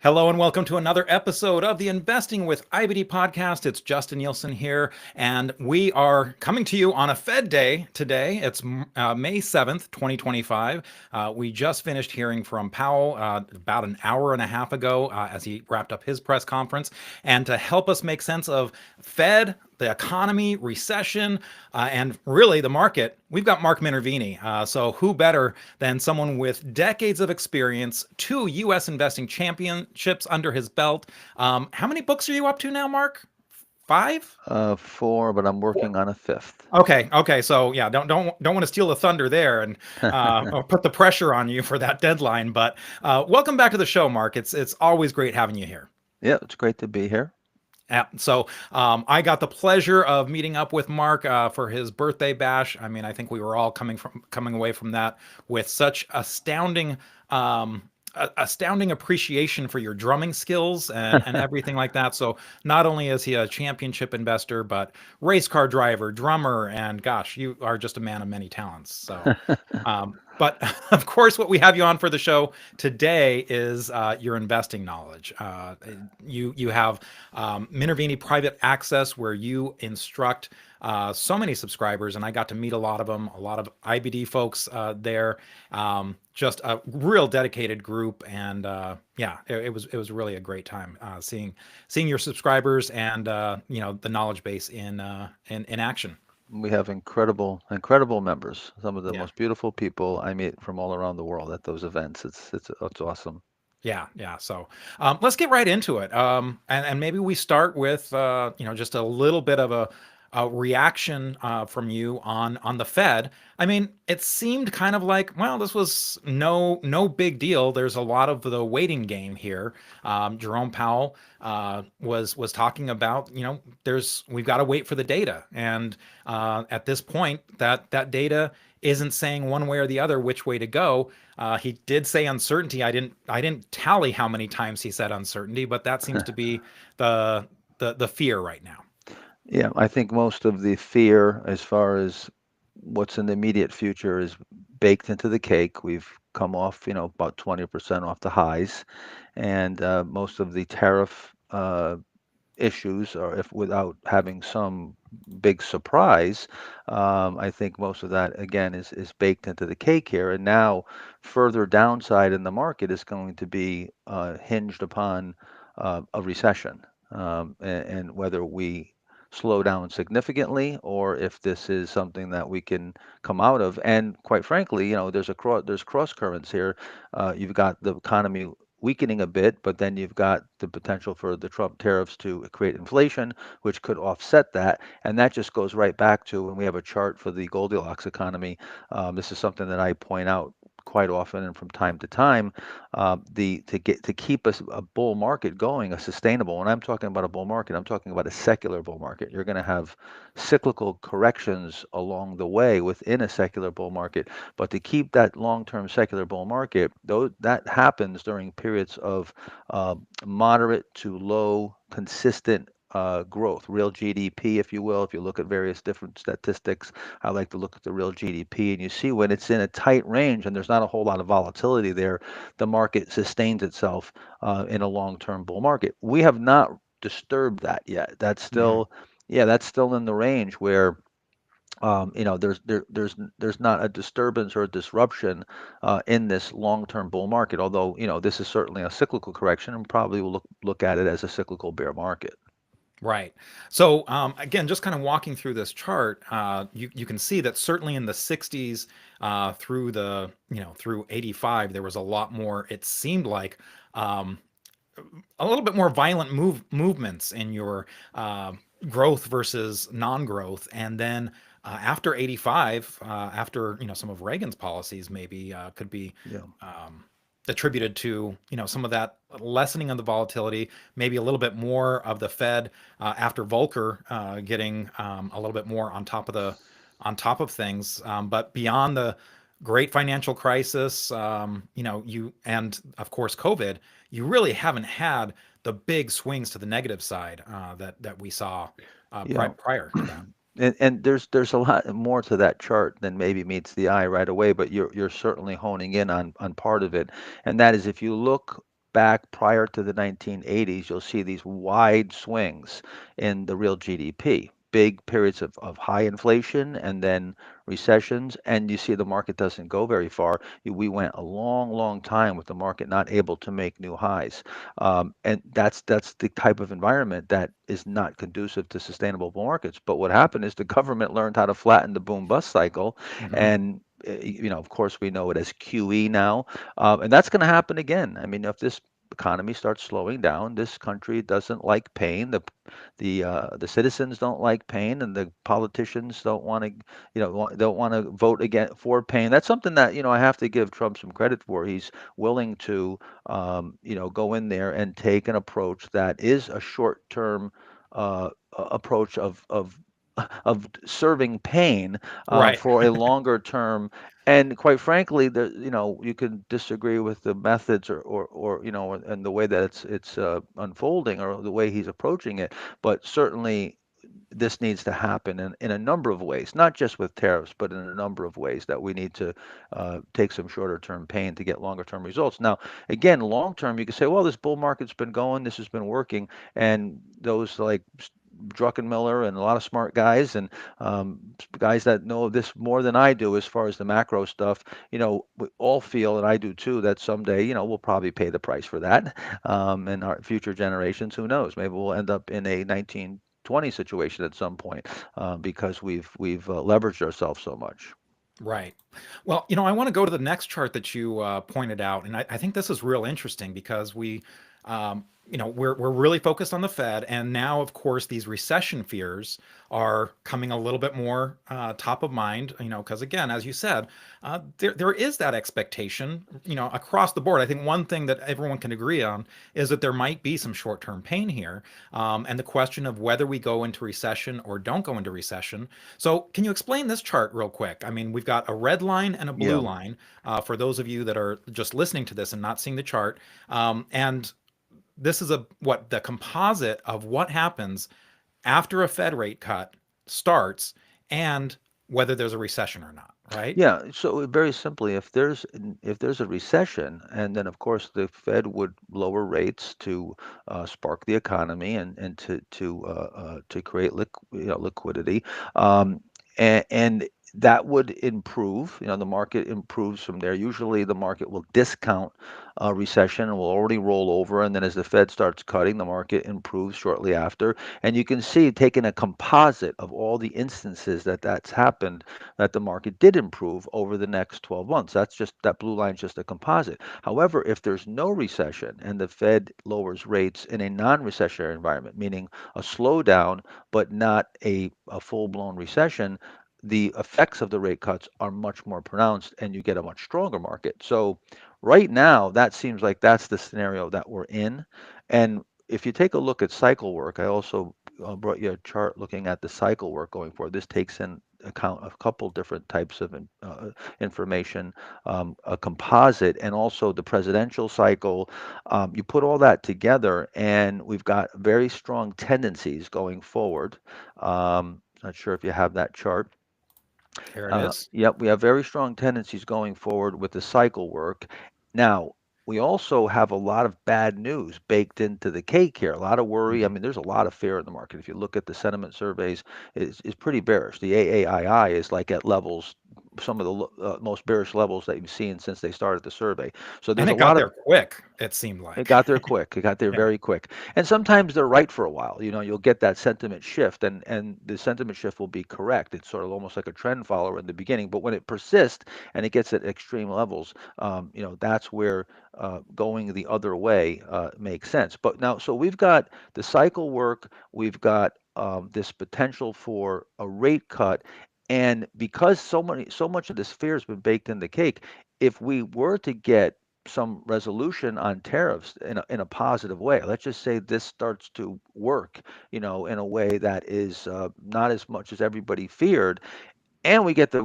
Hello and welcome to another episode of the Investing with IBD Podcast. It's Justin Nielsen here, and we are coming to you on a Fed day today. It's May 7th, 2025. We just finished hearing from Powell about an hour and a half ago as he wrapped up his press conference. And to help us make sense of Fed, the economy, recession, and really the market, we've got Mark Minervini. So who better than someone with decades of experience, 2 U.S. investing championships under his belt. How many books are you up to now, Mark? 5? 4, but I'm working on a fifth. Okay. So yeah, don't want to steal the thunder there and or put the pressure on you for that deadline. But welcome back to the show, Mark. It's always great having you here. Yeah, it's great to be here. Yeah, so I got the pleasure of meeting up with Mark for his birthday bash. I mean, I think we were all coming away from that with such astounding appreciation for your drumming skills and everything like that. So not only is he a championship investor, but race car driver, drummer, and gosh, you are just a man of many talents. So. But of course, what we have you on for the show today is your investing knowledge. You have Minervini Private Access, where you instruct so many subscribers, and I got to meet a lot of them, a lot of IBD folks there. Just a real dedicated group, and yeah, it was really a great time seeing your subscribers and the knowledge base in action. We have incredible members. Some of the Yeah. most beautiful people I meet from all around the world at those events. It's awesome. Yeah. So let's get right into it. And maybe we start with just a little bit of a reaction from you on the Fed. I mean, it seemed kind of like, well, this was no big deal. There's a lot of the waiting game here. Jerome Powell was talking about, we've got to wait for the data, and at this point, that data isn't saying one way or the other which way to go. He did say uncertainty. I didn't tally how many times he said uncertainty, but that seems to be the fear right now. Yeah, I think most of the fear as far as what's in the immediate future is baked into the cake. We've come off, about 20% off the highs, and most of the tariff issues, or if without having some big surprise, I think most of that again is baked into the cake here. And now, further downside in the market is going to be hinged upon a recession, and whether we slow down significantly or if this is something that we can come out of. And quite frankly, there's cross currents here. You've got the economy weakening a bit, but then you've got the potential for the Trump tariffs to create inflation, which could offset that. And that just goes right back to when we have a chart for the Goldilocks economy. This is something that I point out quite often and from time to time. To keep a bull market going, a sustainable. When I'm talking about a bull market, I'm talking about a secular bull market. You're going to have cyclical corrections along the way within a secular bull market, but to keep that long-term secular bull market, though that happens during periods of moderate to low, consistent growth, real GDP, if you will. If you look at various different statistics, I like to look at the real GDP, and you see when it's in a tight range and there's not a whole lot of volatility there, the market sustains itself in a long-term bull market. We have not disturbed that yet. That's Mhm. still, yeah, that's still in the range where there's not a disturbance or a disruption in this long-term bull market. Although this is certainly a cyclical correction, and probably will look at it as a cyclical bear market. Right. So again, just kind of walking through this chart, you can see that certainly in the 60s through 85, there was a lot more. It seemed like um, a little bit more violent movements in your growth versus non-growth, and then after 85, after some of Reagan's policies maybe could be Yeah. um, attributed to some of that lessening of the volatility, maybe a little bit more of the Fed after Volcker getting a little bit more on top of things, but beyond the great financial crisis, you and of course COVID, you really haven't had the big swings to the negative side that we saw Yeah. prior to that. And there's a lot more to that chart than maybe meets the eye right away, but you're certainly honing in on part of it, and that is if you look back prior to the 1980s, you'll see these wide swings in the real GDP. Big periods of high inflation and then recessions, and you see the market doesn't go very far. We went a long, long time with the market not able to make new highs, and that's the type of environment that is not conducive to sustainable markets. But what happened is the government learned how to flatten the boom bust cycle, Hmm. and of course, we know it as QE now, and that's going to happen again. I mean, if this economy starts slowing down, this country doesn't like pain. The citizens don't like pain, and the politicians don't want to, don't want to vote again for pain. That's something that I have to give Trump some credit for. He's willing to, go in there and take an approach that is a short-term approach of serving pain Right. for a longer term. And quite frankly, you can disagree with the methods or and the way that it's unfolding or the way he's approaching it, but certainly this needs to happen in a number of ways, not just with tariffs, but in a number of ways that we need to take some shorter term pain to get longer term results. Now, again, long term, you can say, well, this bull market's been going, this has been working, and those like Druckenmiller and a lot of smart guys and guys that know this more than I do as far as the macro stuff, we all feel, and I do too, that someday, we'll probably pay the price for that. And our future generations, who knows? Maybe we'll end up in a 1920 situation at some point because we've leveraged ourselves so much. Right. Well, I want to go to the next chart that you pointed out, and I think this is real interesting because we're really focused on the Fed, and now, of course, these recession fears are coming a little bit more top of mind. Because again, as you said, there is that expectation, across the board. I think one thing that everyone can agree on is that there might be some short-term pain here, and the question of whether we go into recession or don't go into recession. So, can you explain this chart real quick? I mean, we've got a red line and a blue Yeah. line for those of you that are just listening to this and not seeing the chart. And this is the composite of what happens after a Fed rate cut starts and whether there's a recession or not, right? Yeah, so very simply, if there's a recession, and then of course the Fed would lower rates to spark the economy and to create liquidity, and that would improve. The market improves from there. Usually, the market will discount a recession and will already roll over, and then as the Fed starts cutting, the market improves shortly after. And you can see, taking a composite of all the instances that's happened, that the market did improve over the next 12 months. That blue line is just a composite. However, if there's no recession and the Fed lowers rates in a non-recessionary environment, meaning a slowdown but not a full-blown recession, the effects of the rate cuts are much more pronounced and you get a much stronger market. So right now, that seems like that's the scenario that we're in. And if you take a look at cycle work, I also brought you a chart looking at the cycle work going forward. This takes in account a couple different types of information, a composite, and also the presidential cycle. You put all that together, and we've got very strong tendencies going forward. Not sure if you have that chart. There it is. Yep, we have very strong tendencies going forward with the cycle work. Now, we also have a lot of bad news baked into the cake here. A lot of worry. I Mhm. mean, there's a lot of fear in the market. If you look at the sentiment surveys, is pretty bearish. The AAII is like at levels, some of the most bearish levels that you've seen since they started the survey. So And there's a it got lot of there quick, it seemed it like. got there quick. It got there Yeah. very quick. And sometimes they're right for a while. You'll get that sentiment shift, and the sentiment shift will be correct. It's sort of almost like a trend follower in the beginning, but when it persists and it gets at extreme levels, that's where going the other way makes sense. But now, so we've got the cycle work. We've got this potential for a rate cut. And because so much of this fear has been baked in the cake, if we were to get some resolution on tariffs in a positive way. Let's just say this starts to work, in a way that is not as much as everybody feared. and we get the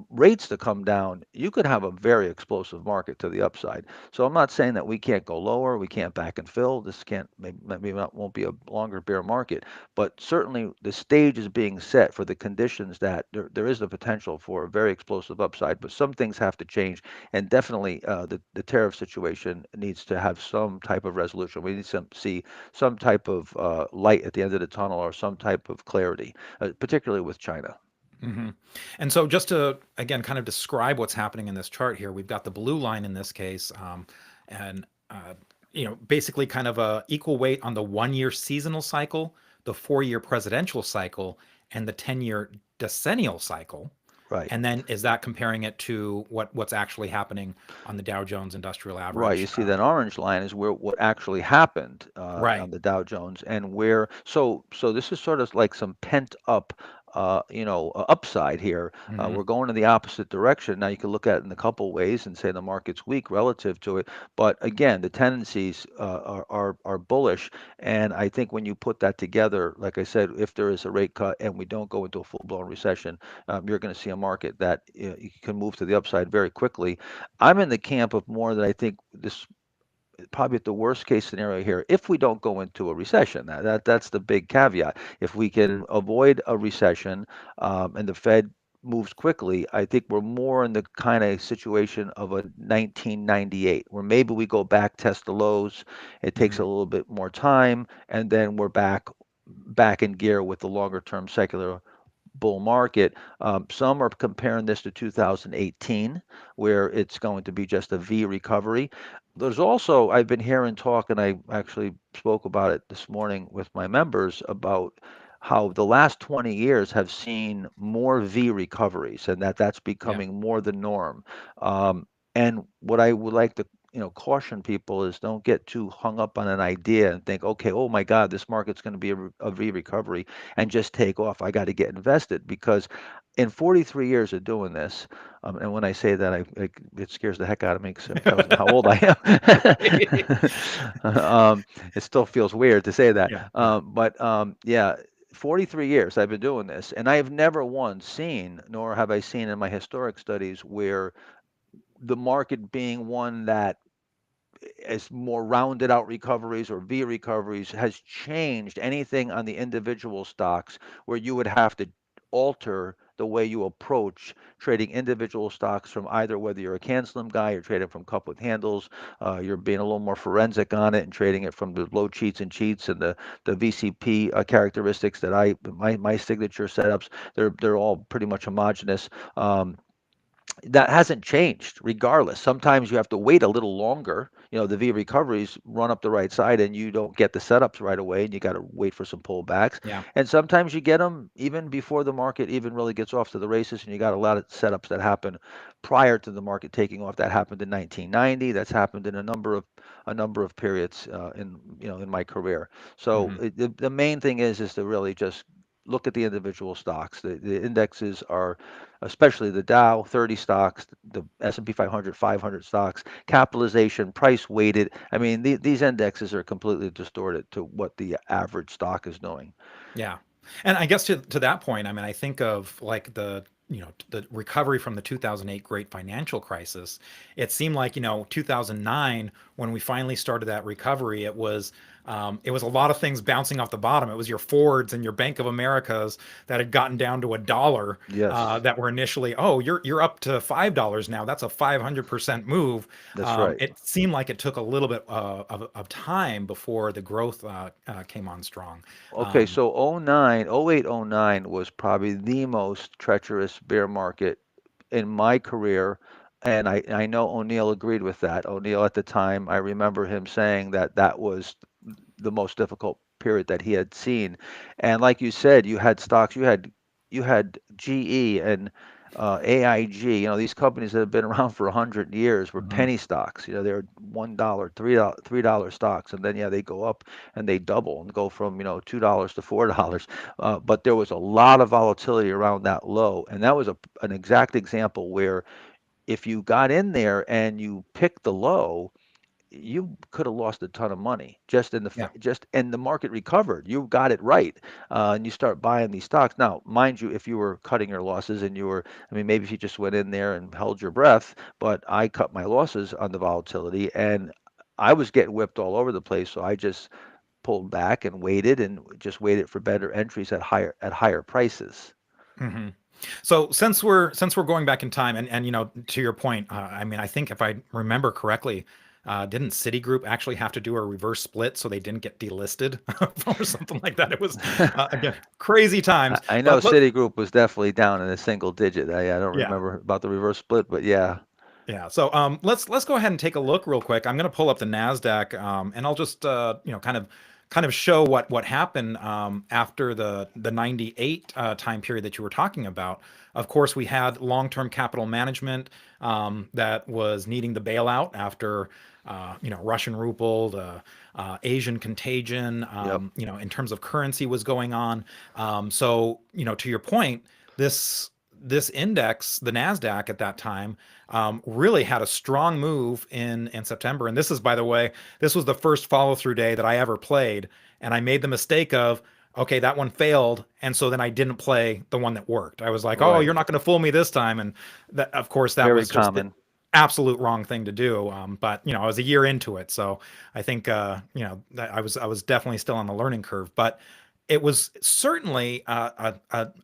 rates to come down, you could have a very explosive market to the upside. So I'm not saying that we can't go lower, we can't back and fill. This can't maybe not won't be a longer bear market, but certainly the stage is being set for the conditions that there is the potential for a very explosive upside. But some things have to change, and definitely the tariff situation needs to have some type of resolution. We need to see some type of light at the end of the tunnel or some type of clarity, particularly with China. Hmm. And so, just to again kind of describe what's happening in this chart here, we've got the blue line in this case, and basically kind of a equal weight on the 1 year seasonal cycle, the 4 year presidential cycle, and the 10 year decennial cycle. Right. And then is that comparing it to what's actually happening on the Dow Jones Industrial Right. You Average? see that orange line is where what actually happened on Right. the Dow Jones, and where so this is sort of like some pent up upside here. Hmm. We're going in the opposite direction. Now you can look at it in a couple ways and say the market's weak relative to it, but again, the tendencies are bullish. And I think when you put that together, like I said, if there is a rate cut and we don't go into a full blown recession, you're going to see a market that you can move to the upside very quickly. I'm in the camp of more that I think this probably at the worst case scenario here, if we don't go into a recession. That's the big caveat. If we can avoid a recession and the Fed moves quickly, I think we're more in the kind of situation of a 1998, where maybe we go back, test the lows. It takes Hmm. a little bit more time, and then we're back in gear with the longer term secular bull market. Some are comparing this to 2018, where it's going to be just a V recovery. There's also, I've been hearing talk, and I actually spoke about it this morning with my members about how the last 20 years have seen more V recoveries, and that's Yeah. becoming more the norm. Um, and what I would like to caution people is don't get too hung up on an idea and think, okay, oh my God, this market's going to be a V recovery and just take off. I got to get invested because in 43 years of doing this, and when I say that, it scares the heck out of me because it tells me how old I am. It still feels weird to say that. Yeah. Yeah. But yeah, 43 years I've been doing this, and I have never once seen, nor have I seen in my historic studies, where the market being one that as more rounded out recoveries or V recoveries has changed anything on the individual stocks where you would have to alter the way you approach trading individual stocks from either whether you're a can-slim guy, you're trading from cup with handles, you're being a little more forensic on it and trading it from the low cheats and cheats and the VCP characteristics that my signature setups, they're all pretty much homogenous. That hasn't changed regardless. Sometimes you have to wait a little longer. The V recoveries run up the right side and you don't get the setups right away and you got to wait for some pullbacks. Yeah. And sometimes you get them even before the market even really gets off to the races and you got a lot of setups that happen prior to the market taking off. That happened in 1990. That's happened in a number of periods in my career. So Hmm. the main thing is to really just look at the individual stocks. The indexes are, especially the Dow 30 stocks, the S&P 500, 500 stocks, capitalization, price weighted. I mean, these indexes are completely distorted to what the average stock is doing. Yeah. And I guess to that point, I mean, I think of like the recovery from the 2008 great financial crisis. It seemed like, 2009 when we finally started that recovery, it was a lot of things bouncing off the bottom. It was your Fords and your Bank of Americas that had gotten down to $1, Yes, that were initially, oh, you're up to $5 now. That's a 500% move. that's right. It seemed like it took a little bit of time before the growth came on strong. Okay, Um, so '08, '09 was probably the most treacherous bear market in my career. And I know O'Neill agreed with that. O'Neill at the time, I remember him saying that that was the most difficult period that he had seen. And like you said, you had stocks, you had GE and AIG. These companies that have been around for 100 years were mhm. penny stocks. They're $1, $3 stocks, and then yeah, they go up and they double and go from $2 to $4. But there was a lot of volatility around that low, and that was an exact example where if you got in there and you picked the low, you could have lost a ton of money just in the Yeah. just and the market recovered. You got it right, and you start buying these stocks. Now, mind you, if you were cutting your losses and you were, I mean, maybe if you just went in there and held your breath, but I cut my losses on the volatility, and I was getting whipped all over the place, so I just pulled back and just waited for better entries at higher prices. Hmm. So since we're going back in time, and to your point, I mean, I think if I remember correctly, didn't Citigroup actually have to do a reverse split so they didn't get delisted or something like that? It was again crazy times. I know But let Citigroup was definitely down in a single digit. I don't yeah. remember about the reverse split, but yeah, Yeah. So let's go ahead and take a look real quick. I'm going to pull up the Nasdaq, and I'll just kind of show what happened after the 98 time period that you were talking about. Of course, we had long-term capital management that was needing the bailout after Russian ruble, the Asian contagion, yep, in terms of currency was going on. So to your point, this index, the Nasdaq at that time, really had a strong move in September. And this is, by the way, this was the first follow through day that I ever played, and I made the mistake of, okay, that one failed, and so then I didn't play the one that worked. I was like, oh, right. you're not going to fool me this time, and that, of course, that Very was just the common. absolute wrong thing to do. But I was a year into it, so I think I was definitely still on the learning curve, but it was certainly a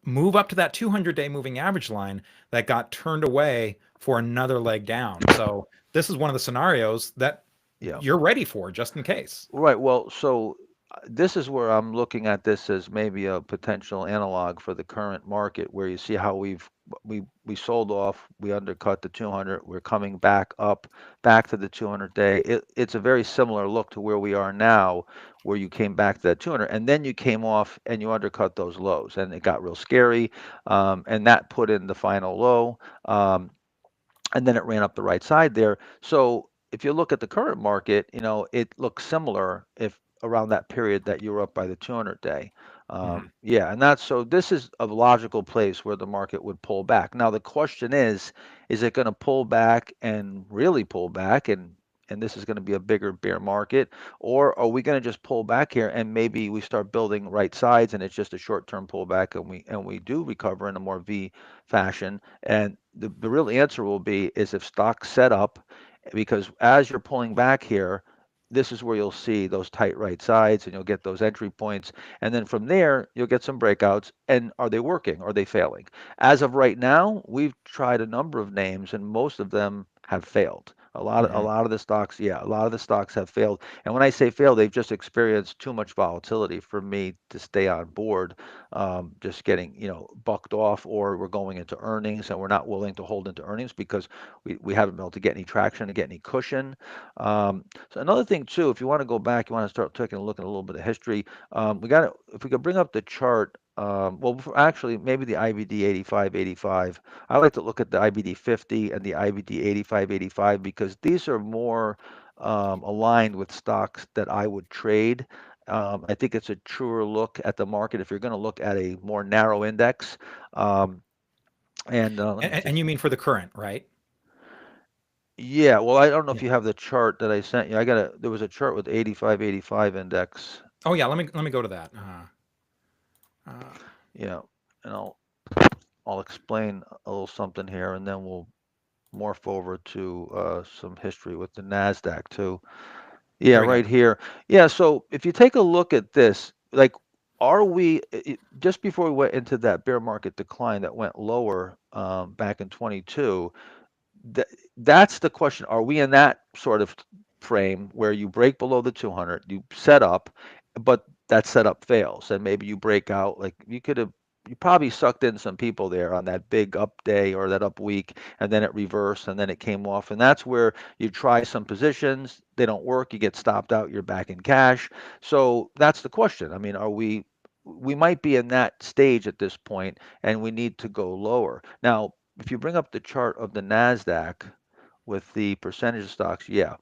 move up to that 200-day moving average line that got turned away for another leg down. So this is one of the scenarios that Yeah. you're ready for just in case. Right. Well, so this is where I'm looking at this as maybe a potential analog for the current market, where you see how we sold off, we undercut the 200, we're coming back up, back to the 200 day. It's a very similar look to where we are now, where you came back to that 200, and then you came off and you undercut those lows, and it got real scary, and that put in the final low. And then it ran up the right side there. So if you look at the current market, it looks similar if around that period that you were up by the 200 day. Mhm. Yeah, and that's so this is a logical place where the market would pull back. Now the question is it going to pull back and really pull back and this is going to be a bigger bear market, or are we going to just pull back here and maybe we start building right sides and it's just a short-term pullback and we do recover in a more V fashion, and the real answer will be is if stocks set up, because as you're pulling back here, this is where you'll see those tight right sides and you'll get those entry points. And then from there, you'll get some breakouts. And are they working? Are they failing? As of right now, we've tried a number of names and most of them have failed. A Mhm. lot of the stocks, yeah, a lot of the stocks have failed. And when I say failed, they've just experienced too much volatility for me to stay on board, just getting bucked off, or we're going into earnings and we're not willing to hold into earnings because we haven't been able to get any traction to get any cushion. So another thing too, if you want to go back, you want to start taking a look at a little bit of history. We got to, if we could bring up the chart. Actually, maybe the IBD 8585. I like to look at the IBD 50 and the IBD 8585 because these are more aligned with stocks that I would trade. I think it's a truer look at the market if you're going to look at a more narrow index. Um, and let me And just, you mean for the current, right? yeah, well, I don't know if Yeah. you have the chart that I sent you. There was a chart with 8585 index. Oh yeah. Let me go to that. Uh, Yeah, and I'll explain a little something here, and then we'll morph over to some history with the Nasdaq too. Yeah, Very good. right here. Yeah, so if you take a look at this, like, are we just before we went into that bear market decline that went lower back in 22? That that's the question. Are we in that sort of frame where you break below the 200, you set up, but that setup fails, and maybe you break out? Like you probably sucked in some people there on that big up day or that up week, and then it reversed, and then it came off, and that's where you try some positions, they don't work, you get stopped out, you're back in cash. So that's the question. I mean, are we might be in that stage at this point, and we need to go lower now. If you bring up the chart of the Nasdaq with the percentage of stocks, yeah.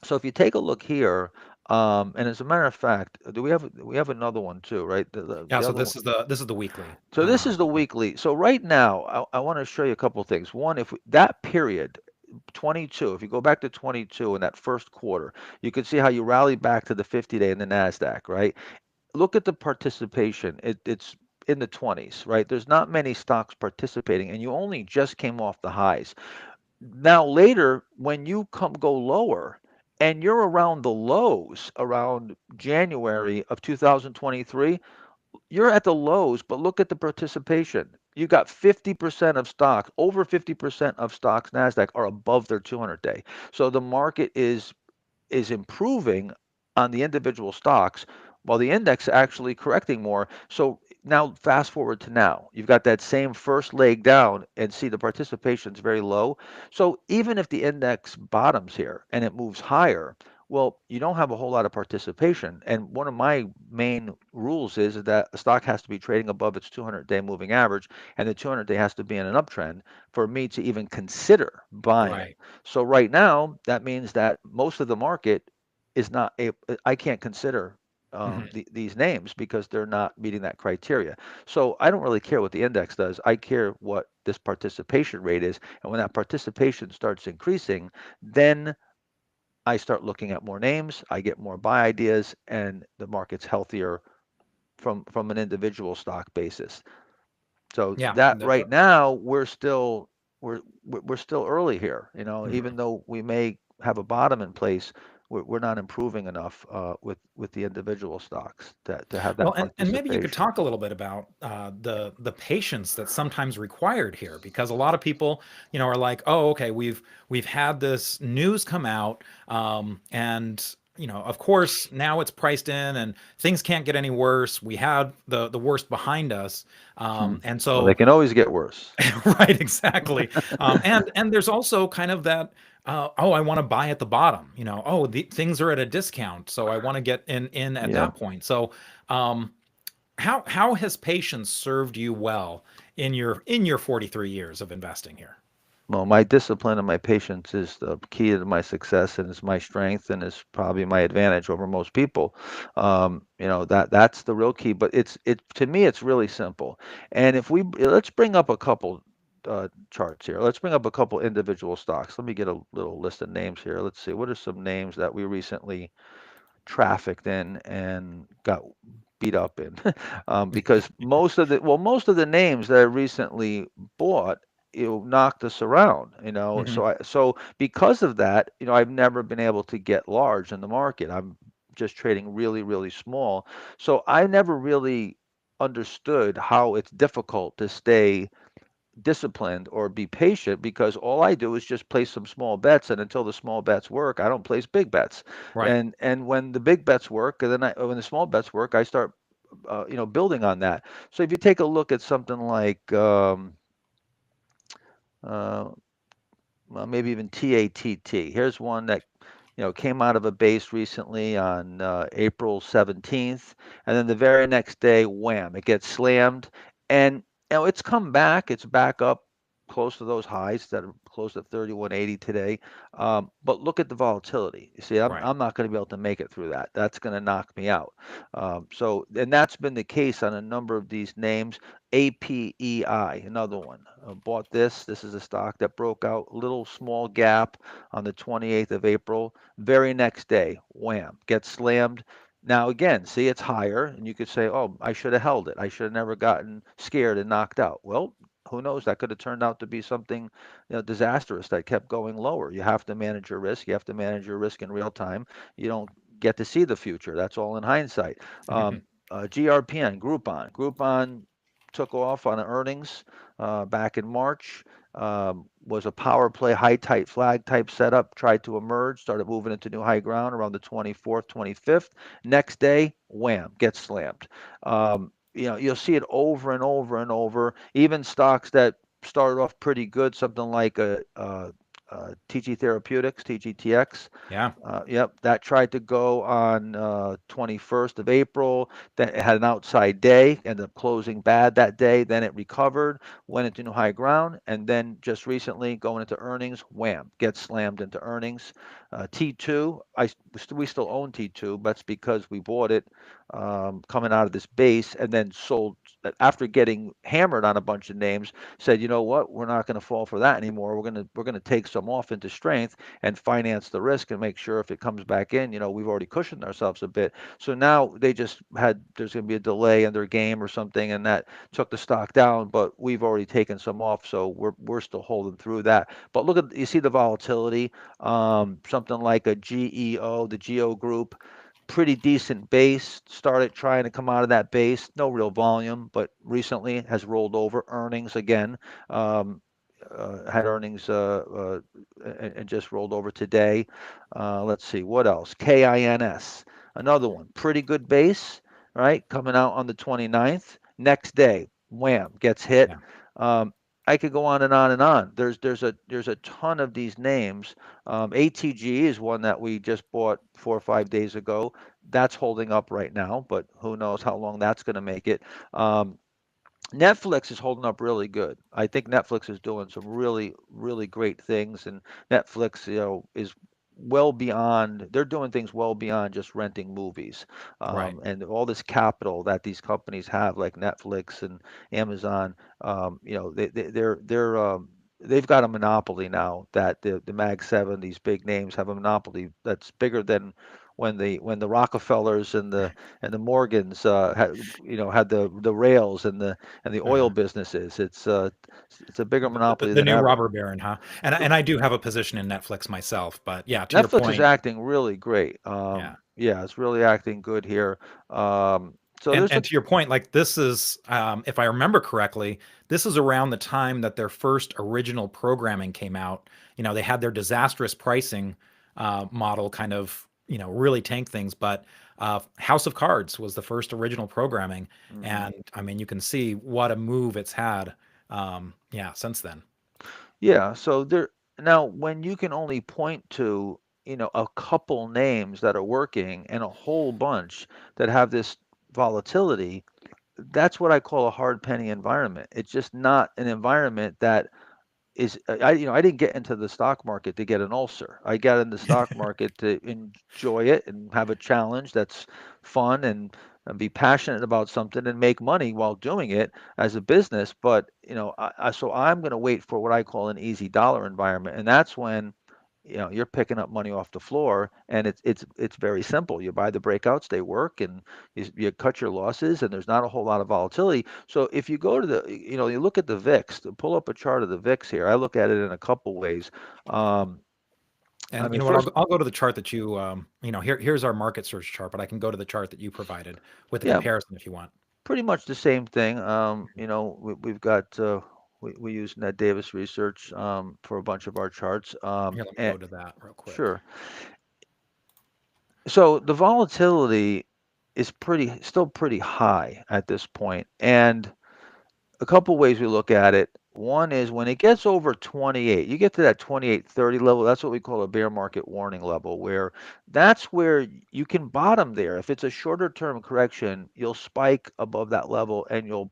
So if you take a look here, and as a matter of fact, do we have another one too, right? Yeah. The So other one. this is the weekly. So this is the weekly. So right now, I want to show you a couple of things. One, if we, that period 22, if you go back to 22 in that first quarter, you can see how you rallied back to the 50-day in the Nasdaq, right? Look at the participation. It's in the 20s, right? There's not many stocks participating, and you only just came off the highs. Now later, when you come go lower, and you're around the lows around January of 2023, you're at the lows, but look at the participation. You got 50% of stocks, over 50% of stocks, NASDAQ, are above their 200-day. So the market is improving on the individual stocks while the index actually correcting more. So now fast forward to now. You've got that same first leg down and see the participation is very low. So even if the index bottoms here and it moves higher, well, you don't have a whole lot of participation. And one of my main rules is that a stock has to be trading above its 200-day moving average, and the 200-day has to be in an uptrend for me to even consider buying it. Right. So right now, that means that most of the market is not a, I can't consider Hmm. these names because they're not meeting that criteria. So I don't really care what the index does. I care what this participation rate is. And when that participation starts increasing, then I start looking at more names, I get more buy ideas, and the market's healthier from an individual stock basis. So Yeah. that right now we're still early here. Mhm. Even though we may have a bottom in place, we're not improving enough with the individual stocks to have Well, that and maybe you could participation. talk a little bit about the patience that's sometimes required here, because a lot of people, are like, oh, okay, we've had this news come out, and of course now it's priced in, and things can't get any worse. We had the worst behind us, Hmm. and Well, they so can always get worse. right, exactly. And there's also kind of that, oh, I want to buy at the bottom. Oh, things are at a discount, so I want to get in at Yeah. that point. So, um, how has patience served you well in your 43 years of investing here? Well, my discipline and my patience is the key to my success, and is my strength, and is probably my advantage over most people. That's the real key. But it to me, it's really simple. And if we let's bring up a couple charts here. Let's bring up a couple individual stocks. Let me get a little list of names here. Let's see. What are some names that we recently trafficked in and got beat up in? Because most of the names that I recently bought, knocked us around. Hmm. So because of that, I've never been able to get large in the market. I'm just trading really, really small. So I never really understood how it's difficult to stay disciplined or be patient, because all I do is just place some small bets, and until the small bets work, I don't place big bets. Right. And when the big bets work, and then when the small bets work, I start building on that. So if you take a look at something like uh, well, maybe even TATT. Here's one that came out of a base recently on April 17th, and then the very next day, wham, it gets slammed, and it's come back. It's back up close to those highs that are close to 3180 today. But look at the volatility. You see, I'm Right. I'm not going to be able to make it through that. That's going to knock me out. And that's been the case on a number of these names. APEI, another one. Bought this. This is a stock that broke out a little small gap on the 28th of April. Very next day, wham, gets slammed. Now again, see, it's higher, and you could say, "Oh, I should have held it. I should have never gotten scared and knocked out." Well, who knows? That could have turned out to be something, disastrous that kept going lower. You have to manage your risk. You have to manage your risk in real time. You don't get to see the future. That's all in hindsight. Hmm. GRPN, Groupon took off on earnings back in March. Was a power play, high tight flag type setup, tried to emerge, started moving into new high ground around the 24th, 25th. Next day, wham, gets slammed. You'll see it over and over and over. Even stocks that started off pretty good, something like TG Therapeutics, TGTX. Yeah. Yep, that tried to go on 21st of April. Then it had an outside day, ended up closing bad that day. Then it recovered, went into new high ground, and then just recently going into earnings, wham, gets slammed into earnings. T2, we still own T2, but that's because we bought it coming out of this base, and then sold after getting hammered on a bunch of names. Said, you know what, we're not going to fall for that anymore. We're going to take some off into strength and finance the risk and make sure if it comes back in, we've already cushioned ourselves a bit. So now they just had there's going to be a delay in their game or something, and that took the stock down. But we've already taken some off, so we're still holding through that. But look at you see the volatility. Something like a GEO, the Geo Group, pretty decent base. Started trying to come out of that base. No real volume, but recently has rolled over. Earnings again. Um, had earnings and just rolled over today. Let's see what else. KINS, another one, pretty good base, right? Coming out on the 29th. Next day, wham, gets hit. Yeah. Um, I could go on and on and on. There's a ton of these names. ATG is one that we just bought 4 or 5 days ago. That's holding up right now, but who knows how long that's going to make it. Netflix is holding up really good. I think Netflix is doing some really, really great things, and Netflix, is well beyond. They're doing things well beyond just renting movies, Right. and all this capital that these companies have, like Netflix and Amazon. They've got a monopoly now. That the Mag Seven, these big names have a monopoly that's bigger than when the Rockefellers and the Morgans had the rails and the oil Uh-huh. businesses. It's a bigger The, monopoly the than new ever. robber baron, huh? And I do have a position in Netflix myself, but yeah, to your Netflix is point, acting really great. yeah. Yeah, it's really acting good here. So And there's and to your point, like this is, if I remember correctly, this is around the time that their first original programming came out. They had their disastrous pricing model kind of, really tank things. But House of Cards was the first original programming, mhm. and I mean, you can see what a move it's had, yeah, since then. Yeah, so there now when you can only point to, a couple names that are working and a whole bunch that have this volatility, that's what I call a hard penny environment. It's just not an environment that is I didn't get into the stock market to get an ulcer. I got in the stock market to enjoy it and have a challenge that's fun and be passionate about something and make money while doing it as a business. But so I'm going to wait for what I call an easy dollar environment, and that's when you're picking up money off the floor, and it's very simple. You buy the breakouts, they work, and you cut your losses, and there's not a whole lot of volatility. So if you go to you look at the VIX, pull up a chart of the VIX here. I look at it in a couple ways. Um, I And you mean, know what? I'll, first, I'll go to the chart that you, here's our market search chart, but I can go to the chart that you provided with the yeah, comparison if you want. pretty much the same thing. We've got we use Ned Davis research for a bunch of our charts. Here, let me And go to that real quick. sure. So the volatility is still pretty high at this point, and a couple ways we look at it. One is when it gets over 28, you get to that 28.30 level. That's what we call a bear market warning level, where that's where you can bottom there. If it's a shorter term correction, you'll spike above that level and you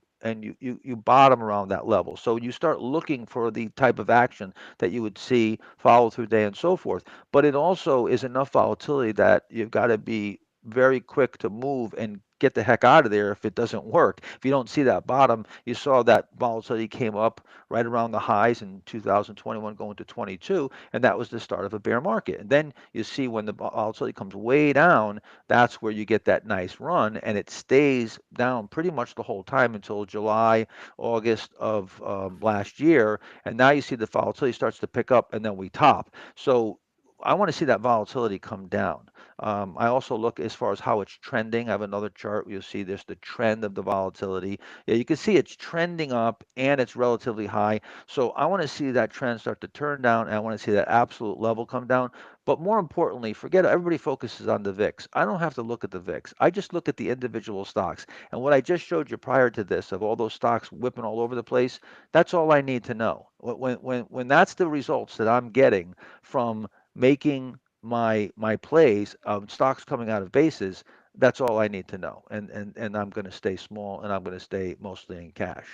bottom around that level. So you start looking for the type of action that you would see follow through day and so forth. But it also is enough volatility that you've got to be very quick to move and get the heck out of there if it doesn't work. If you don't see that bottom, you saw that volatility came up right around the highs in 2021 going to 22, and that was the start of a bear market. And then you see when the volatility comes way down, that's where you get that nice run, and it stays down pretty much the whole time until July, August of last year. And now you see the volatility starts to pick up, and then we top. So I want to see that volatility come down. I also look as far as how it's trending. I have another chart where you'll see there's the trend of the volatility. Yeah, you can see it's trending up and it's relatively high. So I want to see that trend start to turn down, and I want to see that absolute level come down. But more importantly, forget everybody focuses on the VIX. I don't have to look at the VIX. I just look at the individual stocks. And what I just showed you prior to this of all those stocks whipping all over the place, that's all I need to know. When that's the results that I'm getting from making my plays of stocks coming out of bases, that's all I need to know. And I'm going to stay small, and I'm going to stay mostly in cash.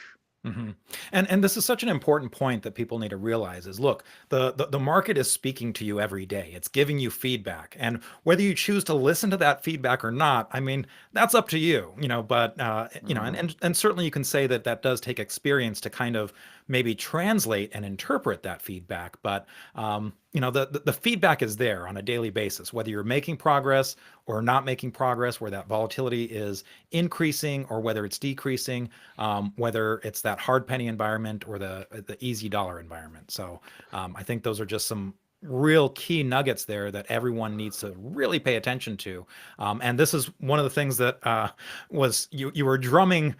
hmm And this is such an important point that people need to realize is look, the market is speaking to you every day. It's giving you feedback. And whether you choose to listen to that feedback or not, I mean, that's up to you, but and, Hmm. and and certainly you can say that that does take experience to kind of maybe translate and interpret that feedback. But the feedback is there on a daily basis, whether you're making progress or not making progress, where that volatility is increasing or whether it's decreasing, whether it's that hard penny environment or the easy dollar environment. So I think those are just some real key nuggets there that everyone needs to really pay attention to. And this is one of the things that was you were drumming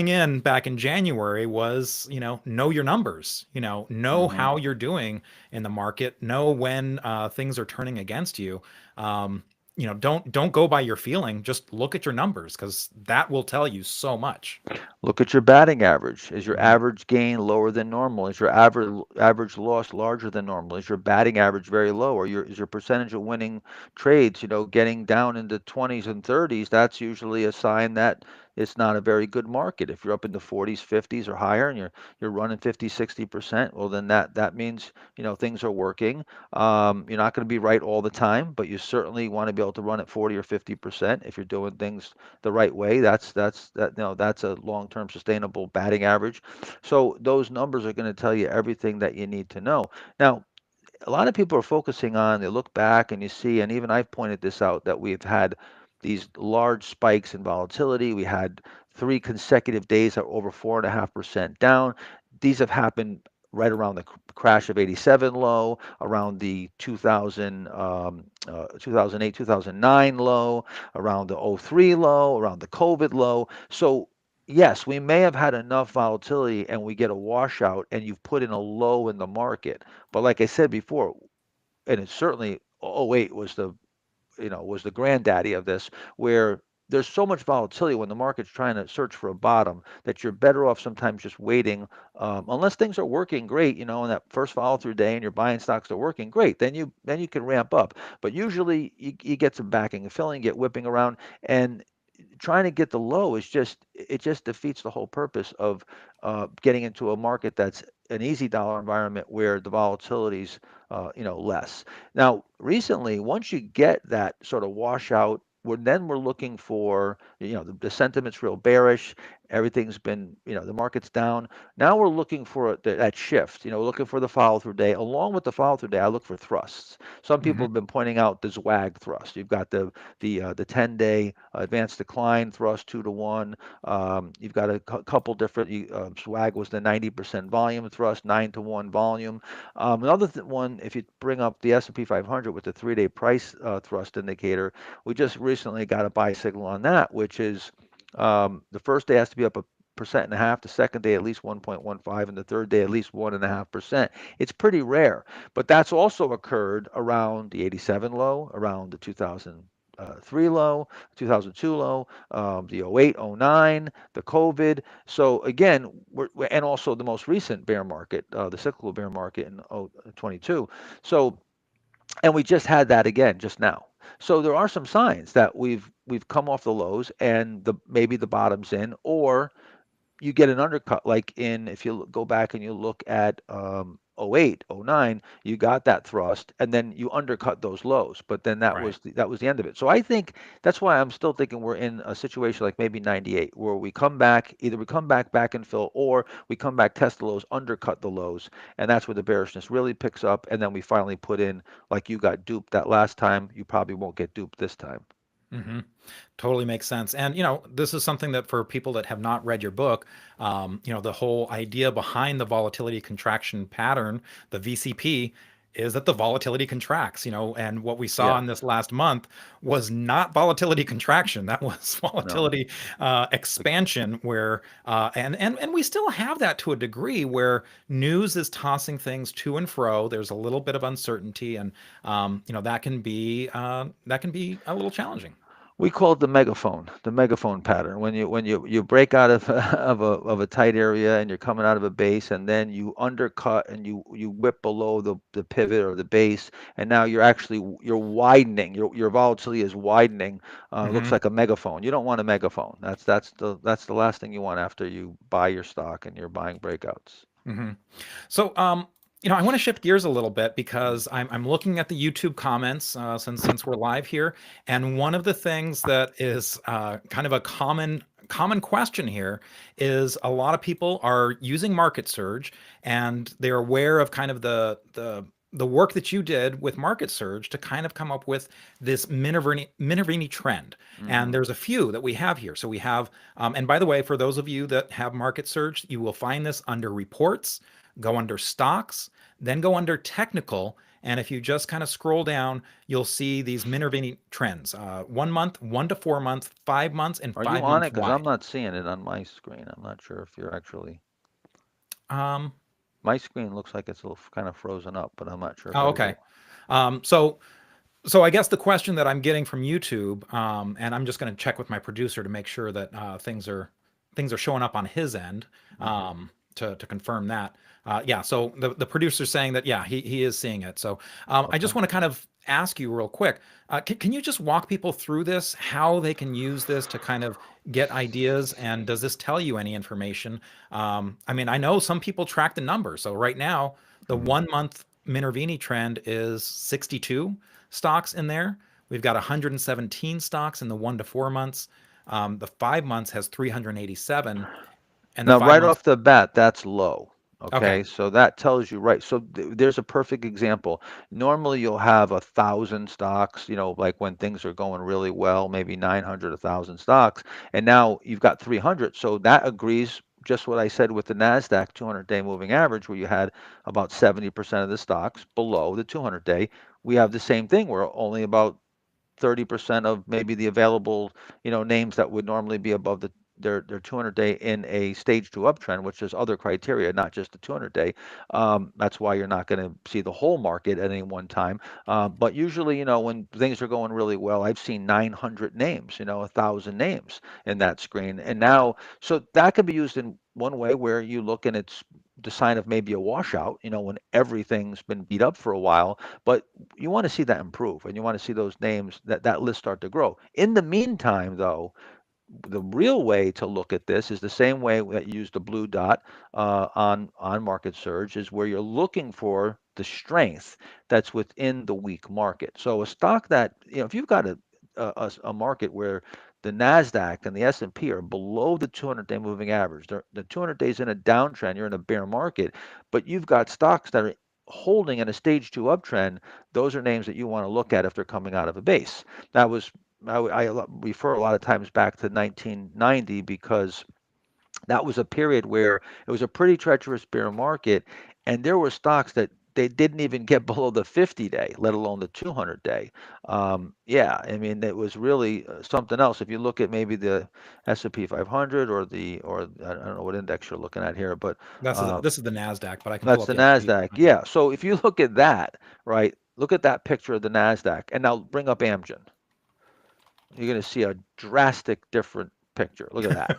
in back in January was, know your numbers, know Hmm. how you're doing in the market, know when things are turning against you. Don't go by your feeling, just look at your numbers because that will tell you so much. Look at your batting average. Is your Mhm. average gain lower than normal? Is your average loss larger than normal? Is your batting average very low? Or is your percentage of winning trades, getting down into 20s and 30s? That's usually a sign that it's not a very good market. If you're up in the 40s, 50s or higher and you're running 50, 60%, well then that means, things are working. You're not going to be right all the time, but you certainly want to be able to run at 40 or 50% if you're doing things the right way. That's a long-term sustainable batting average. So those numbers are going to tell you everything that you need to know. Now, a lot of people are focusing on, they look back and you see, and even I've pointed this out, that we've had these large spikes in volatility. We had 3 consecutive days that were over 4.5% down. These have happened right around the crash of 87 low, around the 2008, 2009 low, around the '03 low, around the COVID low. So yes, we may have had enough volatility and we get a washout and you've put in a low in the market. But like I said before, and it's certainly '08 was the granddaddy of this, where there's so much volatility when the market's trying to search for a bottom that you're better off sometimes just waiting, unless things are working great, and that first follow through day and your buying stocks are working great, then you can ramp up. But usually you get some backing and filling, get whipping around, and trying to get the low it just defeats the whole purpose of getting into a market that's an easy dollar environment where the volatility's less. Now, recently, once you get that sort of washout, we're looking for, the sentiment's real bearish. Everything's been, the market's down. Now we're looking for that shift. Looking for the follow through day. Along with the follow through day, I look for thrusts. Some people Mhm. have been pointing out the zwag thrust. You've got the 10-day advanced decline thrust 2 to 1. You've got a couple different. Swag was the 90% volume thrust, 9 to 1 volume. Another one, if you bring up the S&P 500 with the 3-day price thrust indicator, we just recently got a buy signal on that, which is the first day has to be up 1.5%, the second day at least 1.15, and the third day at least 1.5%. It's pretty rare, but that's also occurred around the '87 low, around the 2003 low, 2002 low, the '08, '09, the COVID. So again, and also the most recent bear market, the cyclical bear market in 22. So, and we just had that again just now. So there are some signs that we've come off the lows and maybe the bottom's in, or you get an undercut. Like if you go back and you look at '08, '09, you got that thrust and then you undercut those lows, but then that Right. was the end of it. So I think that's why I'm still thinking we're in a situation like maybe '98 where we come back, either we come back and fill, or we come back, test the lows, undercut the lows, and that's where the bearishness really picks up, and then we finally put in, like you got duped that last time, you probably won't get duped this time. hmm Totally makes sense. And, this is something that for people that have not read your book, the whole idea behind the volatility contraction pattern, the VCP, is that the volatility contracts, and what we saw Yeah. in this last month was not volatility contraction. That was No. volatility expansion where, and we still have that to a degree where news is tossing things to and fro. There's a little bit of uncertainty and, that can be a little challenging. We call it the megaphone pattern. When you break out of of a tight area and you're coming out of a base, and then you undercut and you whip below the pivot or the base, and now you're widening. Your volatility is widening. Looks hmm like a megaphone. You don't want a megaphone. That's the last thing you want after you buy your stock and you're buying breakouts. hmm So, I want to shift gears a little bit Mm. because I'm looking at the YouTube comments since we're live here, and one of the things that is kind of a common question here is a lot of people are using market surge, and they're aware of kind of the work that you did with market surge to kind of come up with this Minervini trend. And Hmm. there's a few that we have here. So we have, and by the way, for those of you that have market surge, you will find this under reports, go under stocks, then go under technical. And if you just kind of scroll down, you'll see these Minervini trends: 1 month, 1 to 4 months, 5 months, and Are you five on it? month Because I'm wide. not seeing it on my screen. I'm not sure if you're actually. Um, My screen looks like it's a little kind of frozen up, but I'm not sure if oh, okay. everybody. So so I guess the question that I'm getting from YouTube, and I'm just going to check with my producer to make sure that things are showing up on his end, Hmm. to confirm that. Yeah. So the producer's saying that yeah, he is seeing it. So I Okay. just want to kind of ask you real quick. Can you just walk people through this, how they can use this to kind of get ideas, and does this tell you any information? I mean, I know some people track the numbers. So right now, the Hmm. 1 month Minervini trend is 62 stocks in there. We've got 117 stocks in the 1 to 4 months. The 5 months has 387, and the Now, five right months. off the bat, that's low. Okay. Okay, so that tells you right. So there's a perfect example. Normally, you'll have 1,000 stocks, like when things are going really well, maybe 900, 1,000 stocks, and now you've got 300. So that agrees just what I said with the Nasdaq 200-day moving average, where you had about 70% of the stocks below the 200-day. We have the same thing. We're only about 30% of maybe the available, names that would normally be above their 200-day in a stage two uptrend, which is other criteria, not just the 200-day. That's why you're not going to see the whole market at any one time. But usually, when things are going really well, I've seen 900 names, 1,000 names in that screen. And now, so that can be used in one way where you look and it's the sign of maybe a washout, when everything's been beat up for a while. But you want to see that improve, and you want to see those names, that list start to grow. In the meantime, though, the real way to look at this is the same way that you use the blue dot on market surge, is where you're looking for the strength that's within the weak market. So a stock that, if you've got a market where the Nasdaq and the S&P are below the 200-day moving average, the 200 days in a downtrend, you're in a bear market, but you've got stocks that are holding in a stage two uptrend. Those are names that you want to look at if they're coming out of a base. That was I refer a lot of times back to 1990, because that was a period where it was a pretty treacherous bear market, and there were stocks that they didn't even get below the 50-day, let alone the 200-day. Yeah, I mean, it was really something else. If you look at maybe the S&P 500, or I don't know what index you're looking at here, but uh, This is the Nasdaq, but I can pull that's up the the S&P Nasdaq. 500. Yeah. So if you look at that, right, look at that picture of the Nasdaq, and now bring up Amgen. You're going to see a drastic different picture. Look at that.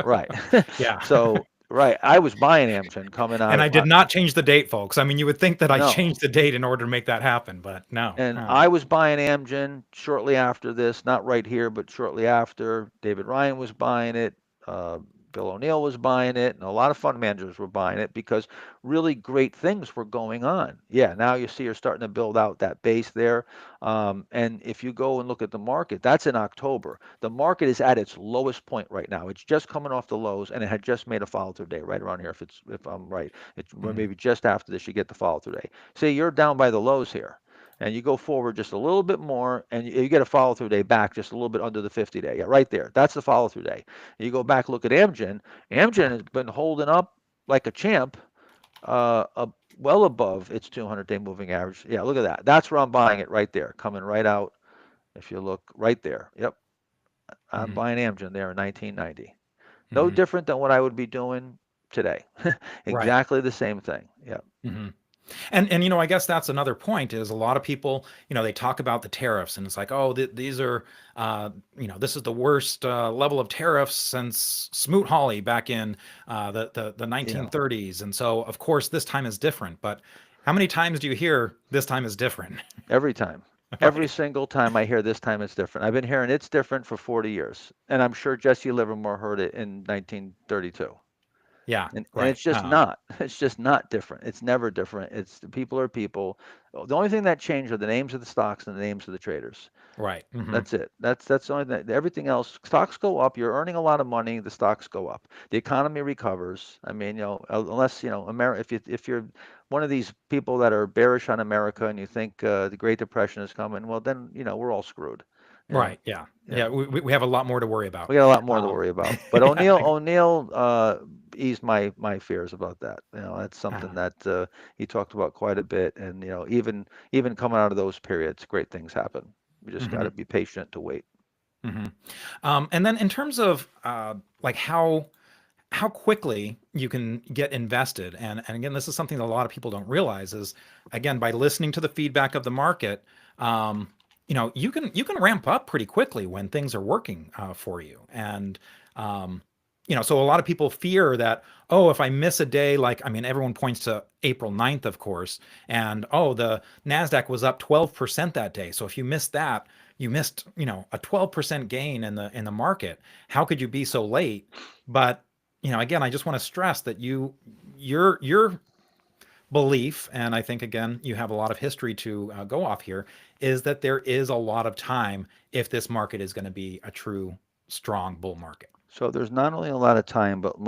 Right. Yeah. So, right. I was buying Amgen coming out And I of did not change the date, folks. I mean, you would think that I no. changed the date in order to make that happen, but no. And I was buying Amgen shortly after this, not right here, but shortly after. David Ryan was buying it. Uh, Bill O'Neill was buying it, and a lot of fund managers were buying it because really great things were going on. Yeah, now you see you're starting to build out that base there. And if you go and look at the market, that's in October. The market is at its lowest point right now. It's just coming off the lows, and it had just made a follow through day right around here. If I'm right, it's Mhm. maybe just after this you get the follow through day. See, you're down by the lows here, and you go forward just a little bit more, and you get a follow through day back just a little bit under the 50-day. Yeah, right there. That's the follow through day. You go back, look at Amgen. Amgen has been holding up like a champ, well above its 200-day moving average. Yeah, look at that. That's where I'm buying it right there, coming right out. If you look right there, yep, I'm Mhm. buying Amgen there in 1990. No Mhm. different than what I would be doing today. Right. Exactly the same thing. Yep. Mhm. And I guess that's another point is a lot of people, they talk about the tariffs and it's like, oh, these are, this is the worst level of tariffs since Smoot-Hawley back in the Yeah. 1930s, and so of course this time is different. But how many times do you hear this time is different? Every time. Every Right. single time I hear this time it's different. I've been hearing it's different for 40 years. And I'm sure Jesse Livermore heard it in 1932. Yeah, And right. it's just not. It's just not different. It's never different. It's the people are people. The only thing that changed are the names of the stocks and the names of the traders. Right. That's it. That's the only thing. Everything else, stocks go up. You're earning a lot of money. The stocks go up. The economy recovers. I mean, unless America, if you're one of these people that are bearish on America and you think the Great Depression is coming, well, then we're all screwed. You know, Right. Yeah. you Yeah. know. We have a lot more to worry about. We got a lot more to Um, worry about. But yeah. O'Neill eased my fears about that. That's something Uh, that he talked about quite a bit. And even coming out of those periods, great things happen. We just got mhm, to be patient to wait. mhm. And then in terms of like how quickly you can get invested, and again, this is something that a lot of people don't realize is again by listening to the feedback of the market. Um, you can ramp up pretty quickly when things are working for you, and um, so a lot of people fear that, oh, if I miss a day, like, I mean, everyone points to April 9th, of course, and oh, the Nasdaq was up 12% that day, so if you missed that, you missed a 12% gain in the market. How could you be so late? But again, I just want to stress that your belief, and I think again you have a lot of history to go off here, is that there is a lot of time if this market is going to be a true strong bull market. So there's not only a lot of time, but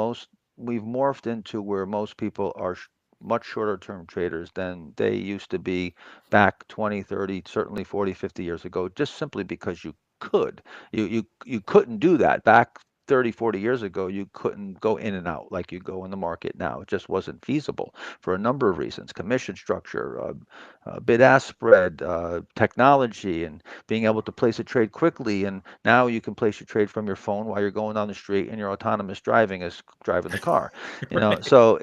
we've morphed into where most people are much shorter term traders than they used to be back 20, 30, certainly 40, 50 years ago, just simply because you could. You couldn't do that back 30, 40 years ago. You couldn't go in and out like you go in the market now. It just wasn't feasible for a number of reasons: commission structure, bid-ask spread, technology, and being able to place a trade quickly. And now you can place your trade from your phone while you're going down the street and your autonomous driving is driving the car. Right. So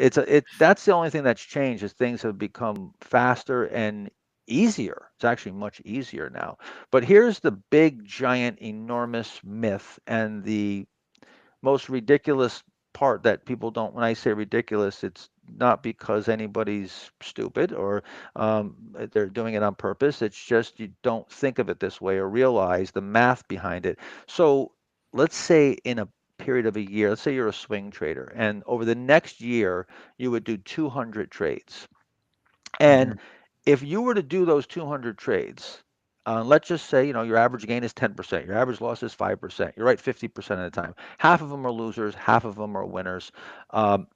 that's the only thing that's changed is things have become faster and easier. It's actually much easier now. But here's the big, giant, enormous myth and the most ridiculous part that people don't. When I say ridiculous, it's not because anybody's stupid or they're doing it on purpose. It's just you don't think of it this way or realize the math behind it. So let's say in a period of a year, let's say you're a swing trader, and over the next year you would do 200 trades. And Hmm. if you were to do those 200 trades, let's just say, your average gain is 10%, your average loss is 5%. You're right 50% of the time. Half of them are losers, half of them are winners. Um,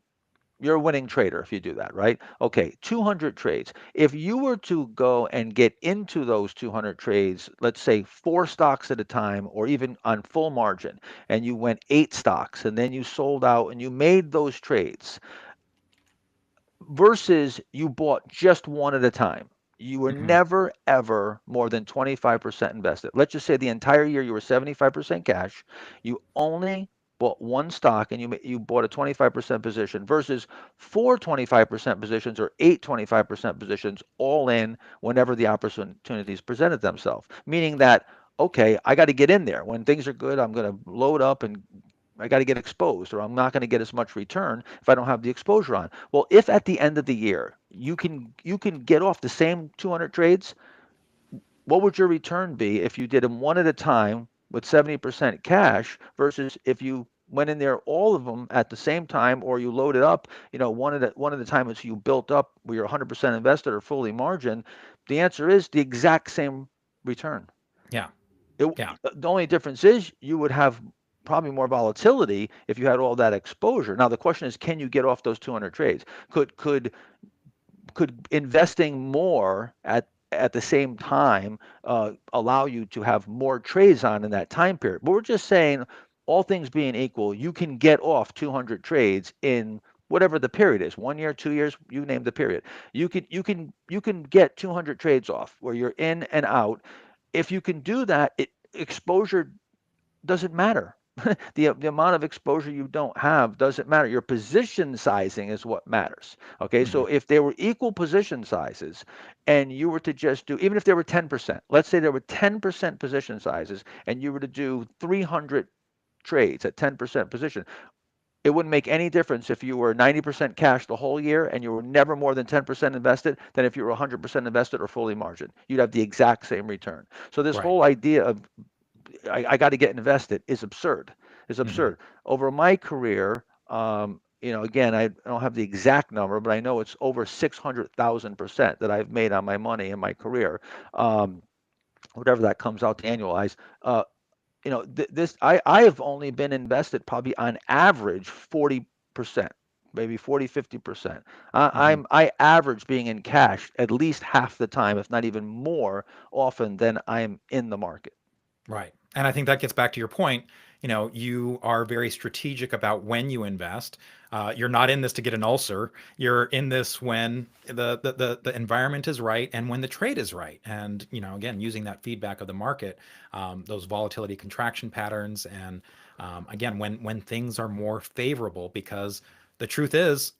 you're a winning trader if you do that, right? Okay, 200 trades. If you were to go and get into those 200 trades, let's say four stocks at a time, or even on full margin, and you went eight stocks and then you sold out and you made those trades, versus you bought just one at a time. You were Hmm. never ever more than 25% invested. Let's just say the entire year you were 75% cash. You only bought one stock and you bought a 25% position versus four 25% positions or eight 25% positions all in whenever the opportunities presented themselves. Meaning that, okay, I got to get in there. When things are good, I'm going to load up and I got to get exposed, or I'm not going to get as much return if I don't have the exposure on. Well, if at the end of the year you can get off the same 200 trades, what would your return be if you did them one at a time with 70% cash versus if you went in there all of them at the same time, or you loaded up, one at a time as you built up where you're 100% invested or fully margin? The answer is the exact same return. Yeah. It, Yeah. the only difference is you would have probably more volatility if you had all that exposure. Now the question is, can you get off those 200 trades? Could investing more at the same time allow you to have more trades on in that time period? But we're just saying, all things being equal, you can get off 200 trades in whatever the period is, 1 year, 2 years, you name the period. You can get 200 trades off where you're in and out. If you can do that, exposure doesn't matter. The amount of exposure you don't have doesn't matter. Your position sizing is what matters. Okay, so Hmm. if there were equal position sizes and you were to just do, even if there were 10%, let's say there were 10% position sizes and you were to do 300 trades at 10% position, it wouldn't make any difference if you were 90% cash the whole year and you were never more than 10% invested than if you were 100% invested or fully margin. You'd have the exact same return. So this Right. whole idea of I got to get invested is absurd. Is Hmm. absurd. Over my career, again, I don't have the exact number, but I know it's over 600,000% that I've made on my money in my career. Um, Whatever that comes out to annualize. Uh, this I have only been invested probably on average 40%, maybe 40-50%. Hmm. I average being in cash at least half the time, if not even more often than I am in the market. Right. And I think that gets back to your point. You are very strategic about when you invest. You're not in this to get an ulcer. You're in this when the environment is right and when the trade is right. And, again, using that feedback of the market, those volatility contraction patterns. And again, when things are more favorable, because the truth is,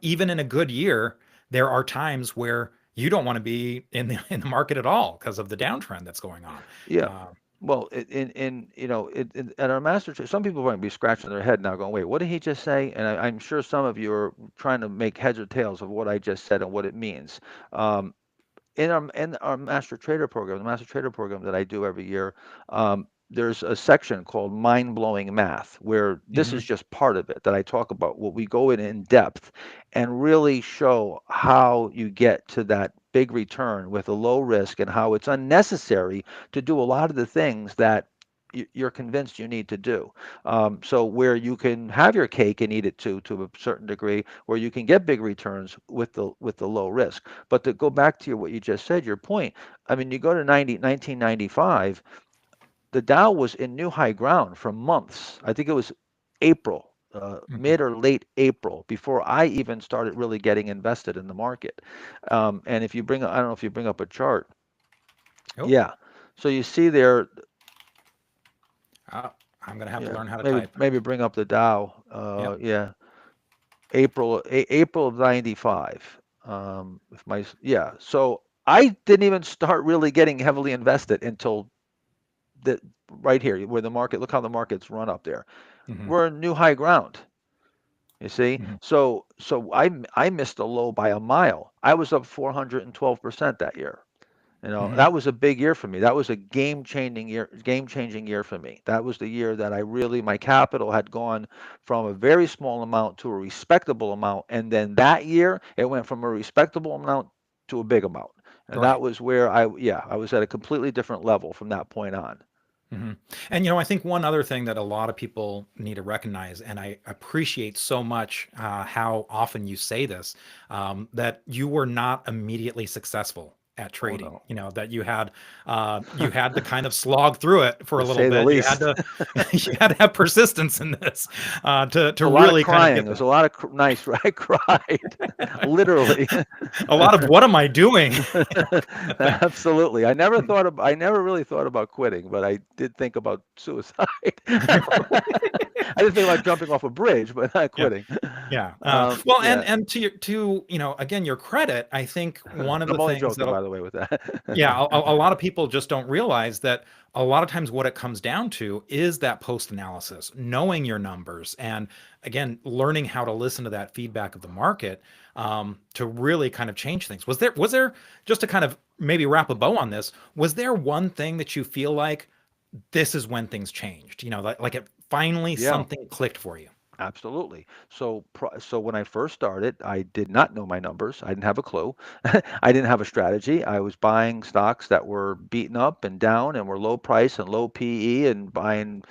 even in a good year, there are times where you don't want to be in the market at all because of the downtrend that's going on. Yeah. Uh, Well, at our master, some people are going to be scratching their head now, going, "Wait, what did he just say?" And I'm sure some of you are trying to make heads or tails of what I just said and what it means. Um, in our master trader program, the master trader program that I do every year, there's a section called mind blowing math where this is mhm. just part of it that I talk about. What we go in depth and really show how you get to that big return with a low risk and how it's unnecessary to do a lot of the things that you're convinced you need to do. So where you can have your cake and eat it too, to a certain degree, where you can get big returns with the low risk. But to go back to what you just said, your point, I mean, you go to 1995, the Dow was in new high ground for months. I think it was April, Mhm. mid or late April, before I even started really getting invested in the market. And if you bring, I don't know if you bring up a chart. Oh, Yeah. So you see there, uh, I'm gonna have to yeah, learn how to maybe type. maybe bring up the Dow. Yep. Yeah, April of '95. If my Yeah, so I didn't even start really getting heavily invested until the right here where the market. Look how the market's run up there. Hmm. We're in new high ground. You see, Hmm. so I missed a low by a mile. I was up 412% that year. Hmm. That was a big year for me. That was a game changing year for me. That was the year that I really, my capital had gone from a very small amount to a respectable amount. And then that year, it went from a respectable amount to a big amount. And that Right. was where yeah, I was at a completely different level from that point on. Hmm. And I think one other thing that a lot of people need to recognize, and I appreciate so much how often you say this, that you were not immediately successful at Oh, trading. no. That you had to kind of slog through it for To a little say the bit. You had least. to you had to have persistence in this to A lot of really kind of crying. get There's there. a lot of nice. I cried, literally. A lot of what am I doing? Absolutely. I never really thought about quitting, but I did think about suicide. I didn't think about jumping off a bridge, but not Yeah. quitting. Yeah. Well, and Yeah. and again, your credit, I think one of the I'm only things joking, that by the way, with yeah, that. a lot of people just don't realize that a lot of times what it comes down to is that post analysis, knowing your numbers, and again, learning how to listen to that feedback of the market to really kind of change things. Was there just to kind of maybe wrap a bow on this? Was there one thing that you feel like this is when things changed? Like it finally Yeah. something clicked for you. Absolutely. So when I first started, I did not know my numbers. I didn't have a clue. I didn't have a strategy. I was buying stocks that were beaten up and down and were low price and low PE and buying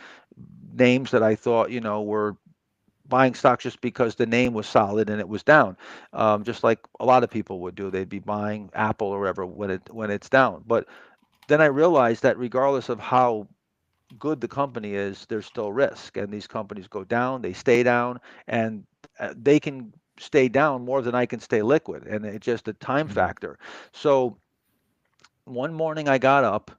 names that I thought, were buying stocks just because the name was solid and it was down. Just like a lot of people would do. They'd be buying Apple or whatever when it's down. But then I realized that regardless of how good the company is, there's still risk. And these companies go down, they stay down, and they can stay down more than I can stay liquid. And it's just a time Mhm. factor. So one morning I got up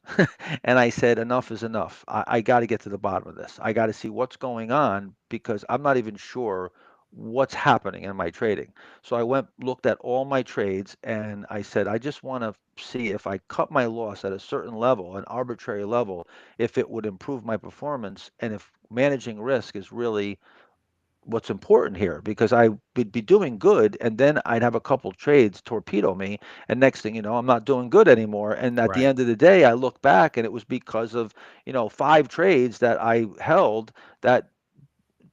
and I said, enough is enough. I got to get to the bottom of this. I got to see what's going on because I'm not even sure what's happening in my trading. So I went, looked at all my trades, and I said, I just want to see if I cut my loss at a certain level, an arbitrary level, if it would improve my performance and if managing risk is really what's important here because I would be doing good and then I'd have a couple trades torpedo me and next thing you know I'm not doing good anymore and at the Right. end of the day I look back and it was because of 5 trades that I held that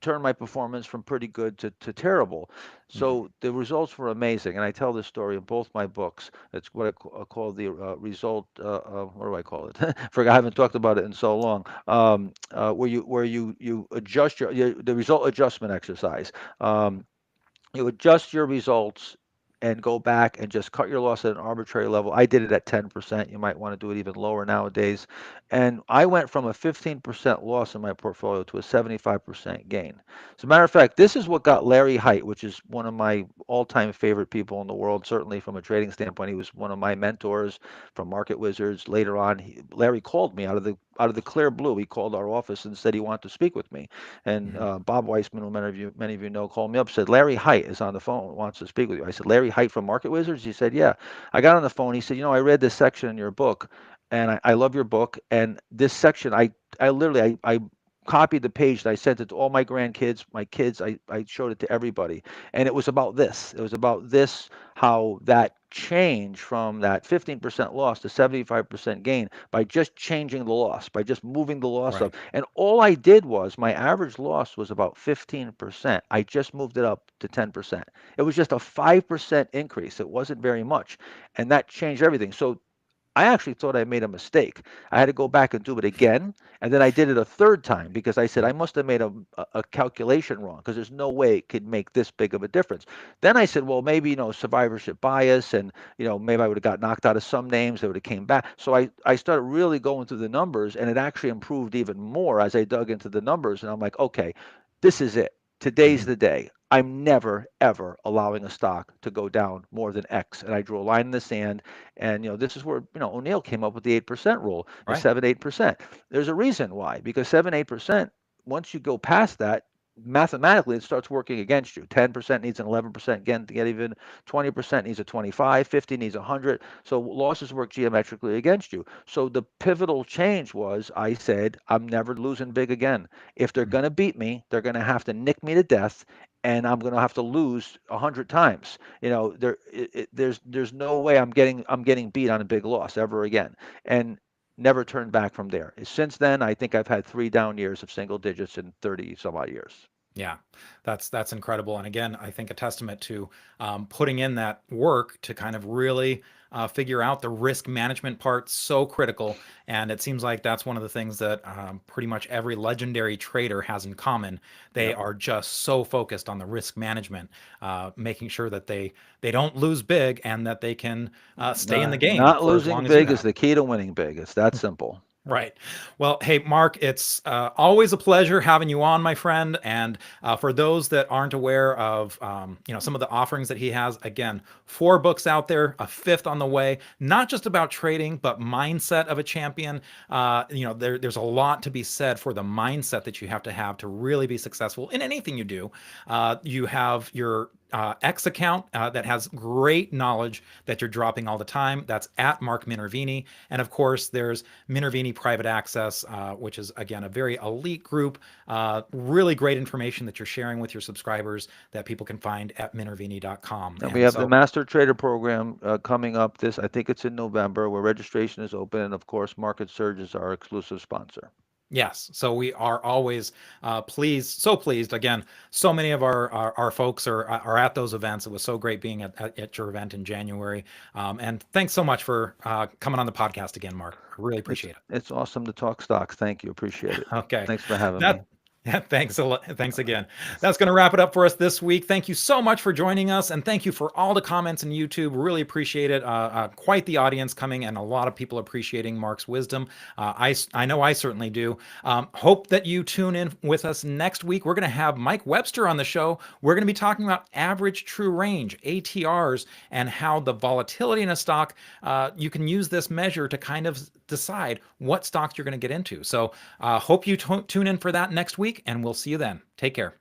turned my performance from pretty good to terrible. Mhm. So the results were amazing, and I tell this story in both my books. It's what I call the result. What do I call it? Forgot. I haven't talked about it in so long. Where you adjust the result adjustment exercise. You adjust your results and go back and just cut your loss at an arbitrary level. I did it at 10%. You might want to do it even lower nowadays. And I went from a 15% loss in my portfolio to a 75% gain. As a matter of fact, this is what got Larry Height, which is one of my all-time favorite people in the world, certainly from a trading standpoint. He was one of my mentors from Market Wizards. Later on, Larry called me out of the clear blue. He called our office and said he wanted to speak with me. And Mhm. Bob Weissman, who many of you know, called me up, said Larry Height is on the phone, wants to speak with you. I said, Larry Height from Market Wizards? He said, yeah. I got on the phone. He said, I read this section in your book, and I love your book. And this section, I literally, I copied the page and I sent it to all my grandkids, my kids. I showed it to everybody. And it was about this. It was about this, how that change from that 15% loss to 75% gain by just changing the loss, by just moving the loss Right. up. And all I did was my average loss was about 15%. I just moved it up to 10%. It was just a 5% increase. It wasn't very much. And that changed everything. So I actually thought I made a mistake. I had to go back and do it again, and then I did it a third time because I said I Mhm. must have made a calculation wrong because there's no way it could make this big of a difference. Then I said, well, maybe survivorship bias, and maybe I would have got knocked out of some names, they would have came back. So I started really going through the numbers, and it actually improved even more as I dug into the numbers, and I'm like, okay, this is it. Today's Mhm. the day. I'm never ever allowing a stock to go down more than X, and I drew a line in the sand. And this is where O'Neill came up with the 8% rule, the Right. 7-8%. There's a reason why, because 7-8%, once you go past that, mathematically it starts working against you. 10% needs an 11% again to get even. 20% needs a 25. 50 needs 100. So losses work geometrically against you. So the pivotal change was I said I'm never losing big again. If they're Mhm. going to beat me, they're going to have to nick me to death, and I'm going to have to lose 100 times. There's no way I'm getting beat on a big loss ever again, and never turned back from there. Since then, I think I've had 3 down years of single digits in 30 some odd years. Yeah, that's incredible. And again, I think a testament to putting in that work to kind of really figure out the risk management part, so critical. And it seems like that's one of the things that pretty much every legendary trader has in common. They Yep. are just so focused on the risk management, making sure that they don't lose big and that they can stay in the game Not for as losing long as you big is have. the key to winning big. It's that simple. Right. Well, hey, Mark, it's always a pleasure having you on, my friend. And for those that aren't aware of, some of the offerings that he has, again, 4 books out there, a 5th on the way. Not just about trading, but mindset of a champion. There's a lot to be said for the mindset that you have to really be successful in anything you do. You have your X account that has great knowledge that you're dropping all the time. That's at Mark Minervini. And of course, there's Minervini Private Access, which is, again, a very elite group. Really great information that you're sharing with your subscribers that people can find at minervini.com. And we And have the so, Master Trader Program coming up. I think it's in November, where registration is open, and of course, Market Surge is our exclusive sponsor. yes, so we are always pleased, so pleased. Again, so many of our folks are at those events. It was so great being at your event in January. And thanks so much for coming on the podcast again, Mark. I really It's appreciate it. it's awesome to talk stocks. Thank you. Appreciate it. Okay. Thanks for having me. That yeah, thanks a lot. Thanks again. That's going to wrap it up for us this week. Thank you so much for joining us, and thank you for all the comments on YouTube. Really appreciate it. Quite the audience coming, and a lot of people appreciating Mark's wisdom. I know I certainly do. Hope that you tune in with us next week. We're going to have Mike Webster on the show. We're going to be talking about average true range (ATRs) and how the volatility in a stock, you can use this measure to kind of decide what stocks you're going to get into. So hope you tune in for that next week, and we'll see you then. Take care.